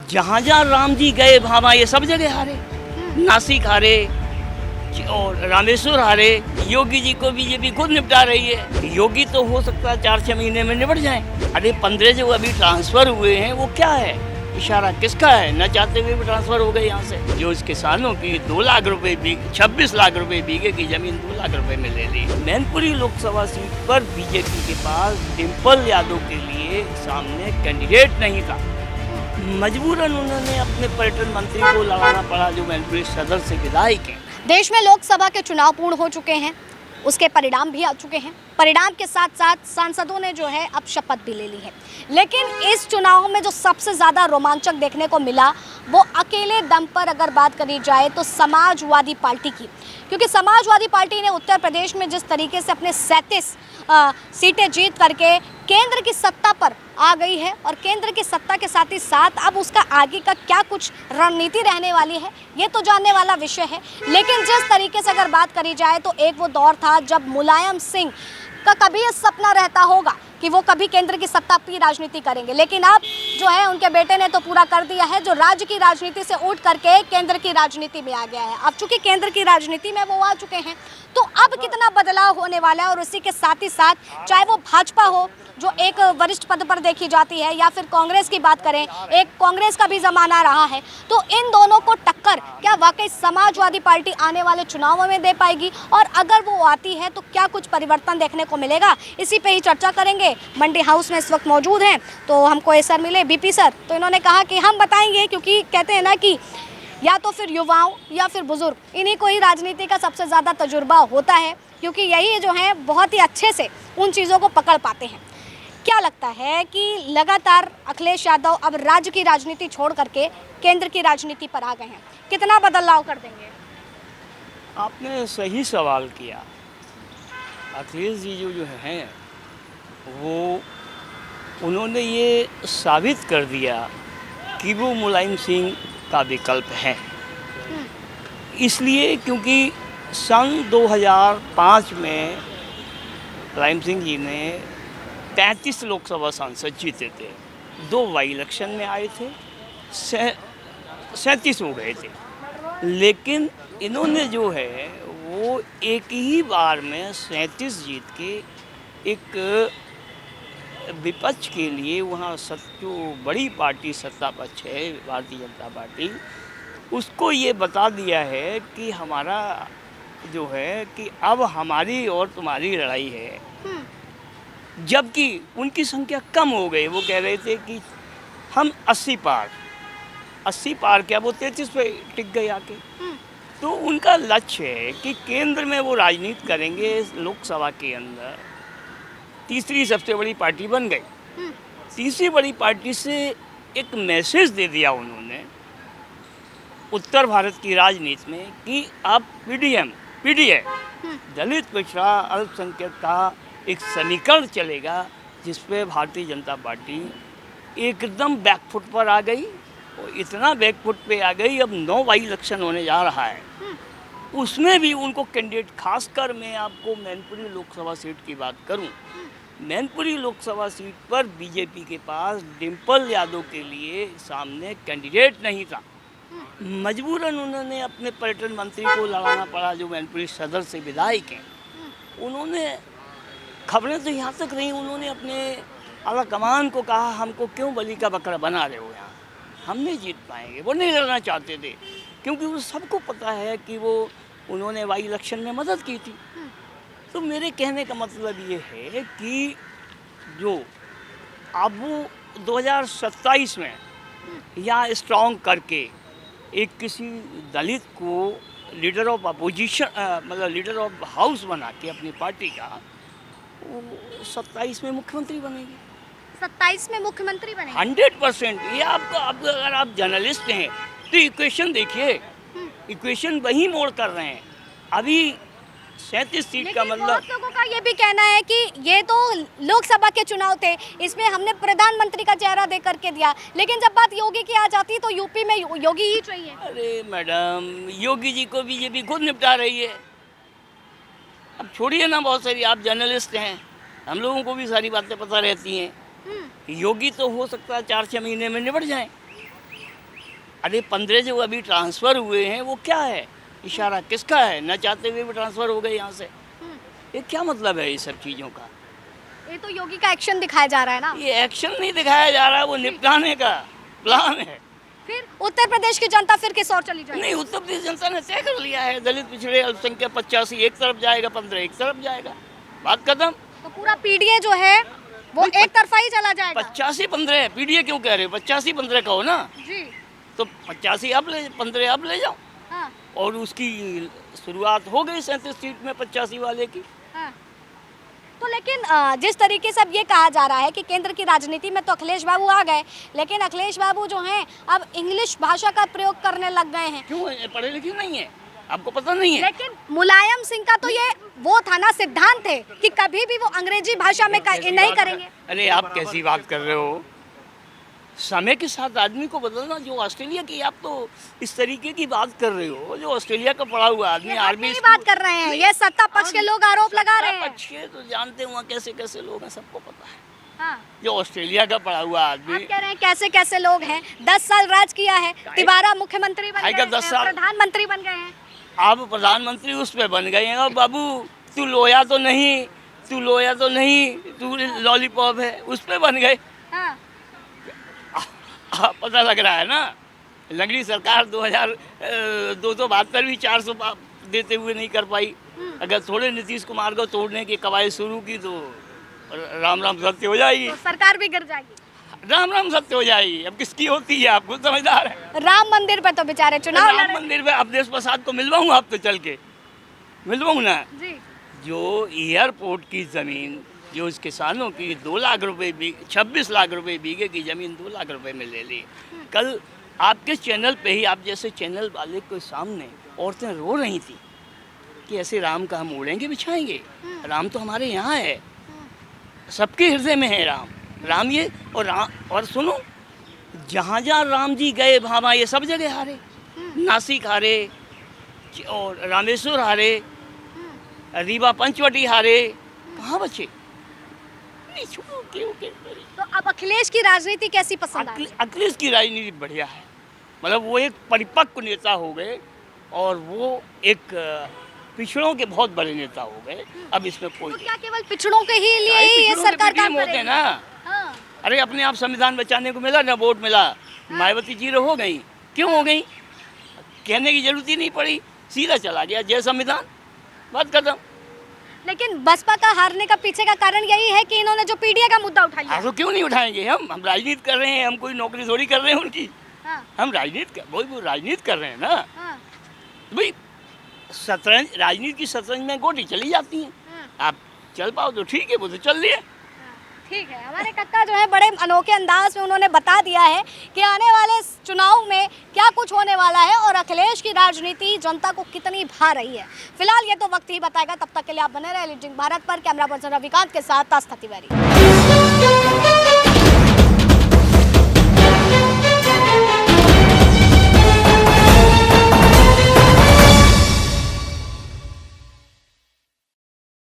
जहाँ जहाँ राम जी गए वहाँ ये सब जगह हारे। नासिक हारे और रामेश्वर हारे। योगी जी को बीजेपी खुद निपटा रही है। योगी तो हो सकता है 4-6 महीने में निपट जाए। अरे 15 जो अभी ट्रांसफर हुए हैं वो क्या है, इशारा किसका है? न चाहते हुए भी ट्रांसफर हो गए यहाँ से। जो इस किसानों की 2 लाख रुपए 26 लाख रुपए बीघे की जमीन 2 लाख रुपए में ले ली। मैनपुरी लोकसभा सीट पर बीजेपी के पास डिम्पल यादव के लिए सामने कैंडिडेट नहीं था। मजबूरन उन्होंने अपने पर्यटन मंत्री को लगाना पड़ा, जो मैनपुरी सदर से विधायक हैं। देश में लोकसभा के चुनाव पूर्ण हो चुके हैं, उसके परिणाम भी आ चुके हैं। परिणाम के साथ साथ सांसदों ने जो है अब शपथ भी ले ली है। लेकिन इस चुनाव में जो सबसे ज़्यादा रोमांचक देखने को मिला वो अकेले दम पर अगर बात करी जाए तो समाजवादी पार्टी की, क्योंकि समाजवादी पार्टी ने उत्तर प्रदेश में जिस तरीके से अपने 37 सीटें जीत करके केंद्र की सत्ता पर आ गई है और केंद्र की सत्ता के साथ ही साथ अब उसका आगे का क्या कुछ रणनीति रहने वाली है ये तो जानने वाला विषय है। लेकिन जिस तरीके से अगर बात करी जाए तो एक वो दौर था जब मुलायम सिंह का कभी ये सपना रहता होगा कि वो कभी केंद्र की सत्ता की राजनीति करेंगे, लेकिन अब जो है उनके बेटे ने तो पूरा कर दिया है, जो राज्य की राजनीति से उठ करके केंद्र की राजनीति में आ गया है। अब चूंकि केंद्र की राजनीति में वो आ चुके हैं तो अब कितना बदलाव होने वाला है। और उसी के साथ ही साथ चाहे वो भाजपा हो जो एक वरिष्ठ पद पर देखी जाती है या फिर कांग्रेस की बात करें, एक कांग्रेस का भी जमाना रहा है, तो इन दोनों को टक्कर क्या वाकई समाजवादी पार्टी आने वाले चुनावों में दे पाएगी? और अगर वो आती है तो क्या कुछ परिवर्तन देखने को मिलेगा? इसी पे ही चर्चा करेंगे। मंडी हाउस में इस वक्त मौजूद हैं तो हमको ये सर मिले, बीपी सर। तो इन्होंने कहा कि हम बताएंगे, क्योंकि कहते हैं ना कि या तो फिर युवाओं या फिर बुजुर्ग, इन्हीं को ही राजनीति का सबसे ज़्यादा तजुर्बा होता है, क्योंकि यही जो है बहुत ही अच्छे से उन चीज़ों को पकड़ पाते हैं। क्या लगता है कि लगातार अखिलेश यादव अब राज्य की राजनीति छोड़ करके केंद्र की राजनीति पर आ गए हैं, कितना बदलाव कर देंगे? आपने सही सवाल किया। अखिलेश जी जो हैं वो उन्होंने ये साबित कर दिया कि वो मुलायम सिंह का विकल्प है। इसलिए क्योंकि सन 2005 में मुलायम सिंह जी ने 33 लोकसभा सांसद जीते थे, 2 बाई इलेक्शन में आए थे, 37 हो गए थे। लेकिन इन्होंने जो है वो एक ही बार में 37 जीत के एक विपक्ष के लिए वहाँ जो बड़ी पार्टी सत्ता पक्ष है भारतीय जनता पार्टी, उसको ये बता दिया है कि हमारा जो है कि अब हमारी और तुम्हारी लड़ाई है। जबकि उनकी संख्या कम हो गई। वो कह रहे थे कि हम 80 पार क्या, वो 33 पे टिक गए आके। तो उनका लक्ष्य है कि केंद्र में वो राजनीति करेंगे। लोकसभा के अंदर तीसरी सबसे बड़ी पार्टी बन गई। तीसरी बड़ी पार्टी से एक मैसेज दे दिया उन्होंने उत्तर भारत की राजनीति में कि अब पीडीए दलित पिछड़ा अल्पसंख्यक का एक समीकरण चलेगा, जिस पे भारतीय जनता पार्टी एकदम बैकफुट पर आ गई। और इतना बैकफुट पे आ गई, अब 9 बाई इलेक्शन होने जा रहा है, उसमें भी उनको कैंडिडेट, खासकर मैं आपको मैनपुरी लोकसभा सीट की बात करूं, मैनपुरी लोकसभा सीट पर बीजेपी के पास डिम्पल यादव के लिए सामने कैंडिडेट नहीं था। मजबूरन उन्होंने अपने पर्यटन मंत्री को लगाना पड़ा, जो मैनपुरी सदर से विधायक हैं। उन्होंने, खबरें तो यहाँ तक रही, उन्होंने अपने आला कमान को कहा हमको क्यों बलि का बकरा बना रहे हो, यहाँ हम नहीं जीत पाएंगे। वो नहीं लड़ना चाहते थे, क्योंकि वो सबको पता है कि वो उन्होंने वाई इलेक्शन में मदद की थी। तो मेरे कहने का मतलब ये है कि जो अब वो 2027 में यहाँ स्ट्रॉन्ग करके एक किसी दलित को लीडर ऑफ अपोजिशन, मतलब लीडर ऑफ हाउस बना के अपनी पार्टी का, वो 27 में मुख्यमंत्री बनेंगे। 27 में मुख्यमंत्री बनेंगे 100%। ये आपको, अगर आप जर्नलिस्ट हैं तो इक्वेशन देखिए, इक्वेशन वही मोड़ कर रहे हैं। अभी 37 सीट का मतलब, बहुत लोगों का ये भी कहना है कि ये तो लोकसभा के चुनाव थे, इसमें हमने प्रधानमंत्री का चेहरा दे करके दिया, लेकिन जब बात योगी की आ जाती है तो यूपी में योगी ही चाहिए। अरे मैडम, योगी जी को बीजेपी खुद निपटा रही है। अब छोड़िए ना, बहुत सारी, आप जर्नलिस्ट हैं, हम लोगों को भी सारी बातें पता रहती हैं। योगी तो हो सकता है 4-6 महीने में निपट जाए। अरे 15 जो अभी ट्रांसफ़र हुए हैं वो क्या है, इशारा किसका है? न चाहते हुए भी ट्रांसफ़र हो गए यहाँ से। ये क्या मतलब है ये सब चीज़ों का? ये तो योगी का एक्शन दिखाया जा रहा है ना। ये एक्शन नहीं दिखाया जा रहा है, वो निपटाने का प्लान है। फिर उत्तर प्रदेश की जनता फिर किस ओर चली जाएगी? नहीं, उत्तर प्रदेश जनता ने तय कर लिया है, दलित पिछड़े अल्पसंख्यक 85 एक तरफ जाएगा, 15 एक तरफ जाएगा, बात खत्म। तो पूरा पीडीए जो है वो एक तरफा ही चला जाएगा। 85-15 पीडीए क्यों कह रहे हो? 85-15 कहो ना, जी तो 85 अब ले, 15 अब ले जाओ। हाँ और उसकी शुरुआत हो गई 37 सीट में 85 वाले की। हाँ। तो लेकिन जिस तरीके से अब ये कहा जा रहा है कि केंद्र की राजनीति में तो अखिलेश बाबू आ गए, लेकिन अखिलेश बाबू जो हैं अब इंग्लिश भाषा का प्रयोग करने लग गए हैं। क्यों, पढ़े लिखे नहीं है? आपको पता नहीं है? लेकिन मुलायम सिंह का तो ये वो था ना, सिद्धांत थे कि कभी भी वो अंग्रेजी भाषा में नहीं करेंगे। अरे आप कैसी बात कर रहे हो? समय के साथ आदमी को बदलना। जो ऑस्ट्रेलिया की, आप तो इस तरीके की बात कर रहे हो, जो ऑस्ट्रेलिया का पढ़ा हुआ आदमी आर्मी की बात कर रहे हैं, ये सत्ता पक्ष के लोग आरोप लगा रहे हैं। अच्छे तो जानते हैं वहाँ कैसे कैसे लोग हैं, सबको पता है। हाँ। जो ऑस्ट्रेलिया का पढ़ा हुआ आदमी, आप कह रहे हैं कैसे कैसे लोग हैं, 10 साल राज किया है, तिवारा मुख्यमंत्री बन गए, 10 साल प्रधानमंत्री बन गए हैं। आप प्रधानमंत्री उस पे बन गए हैं। और बाबू तू लोया तो नहीं, तू लोया तो नहीं, तू लॉलीपॉप है, उस पे बन गए। हाँ। पता लग रहा है ना। लंगड़ी सरकार 2272 भी 400 देते हुए नहीं कर पाई। अगर थोड़े नीतीश कुमार को तोड़ने की कवायद शुरू की तो राम राम सत्य हो जाएगी, तो सरकार भी गिर जाएगी। राम राम सत्य हो जाएगी। अब किसकी होती है, आप खुद समझदार है। राम मंदिर पे तो बेचारे चुनाव लड़ राम मंदिर पे अवधेश प्रसाद को मिलवाऊँ, आप तो चल के मिलवाऊँ ना। जी। जो एयरपोर्ट की ज़मीन, जो इस किसानों की 2 लाख रुपए 26 लाख रुपए बीघे की ज़मीन 2 लाख रुपए में ले ली। कल आपके चैनल पे ही, आप जैसे चैनल वाले के सामने औरतें रो रही थी कि ऐसे राम का हम ओढ़ेंगे बिछाएंगे। राम तो हमारे यहाँ है, सबके हृदय में है राम। राम ये और सुनो, जहाँ जहाँ राम जी गए वहाँ ये सब जगह हारे। नासिक हारे और रामेश्वर हारे, रीवा पंचवटी हारे, कहाँ बचे? नहीं, छोड़ो, तो अब अखिलेश की राजनीति कैसी पसंद आई? अखिलेश की राजनीति बढ़िया है। मतलब वो एक परिपक्व नेता हो गए और वो एक पिछड़ों के बहुत बड़े नेता हो गए। अब इसमें कोई तो क्या केवल पिछड़ों के ही लिए ही ये सरकार काम होते करेगी? ना। हाँ। अरे अपने आप संविधान बचाने को मिला ना, वोट मिला, मायावती जी हो गई। क्यों हो गई? कहने की जरूरत ही नहीं पड़ी, सीधा चला गया जय संविधान, बात खत्म। लेकिन बसपा का हारने का पीछे का कारण यही है कि इन्होंने जो पीडीए का मुद्दा उठा लिया। तो क्यों नहीं उठाएंगे? हम राजनीति कर रहे हैं, हम कोई नौकरी थोड़ी कर रहे हैं उनकी। हाँ। हम राजनीति वो राजनीति कर रहे हैं ना। हाँ। तो भाई शतरंज, राजनीति की शतरंज में गोटी चली जाती है। आप चल पाओ तो ठीक है, वो तो चल रही है। ठीक है, हमारे कक्का जो है बड़े अनोखे अंदाज में उन्होंने बता दिया है कि आने वाले चुनाव में क्या कुछ होने वाला है और अखिलेश की राजनीति जनता को कितनी भा रही है। फिलहाल ये तो वक्त ही बताएगा। तब तक के लिए आप बने रहे लीडिंग भारत पर। कैमरा पर्सन रविकांत के साथ आस्था तिवारी।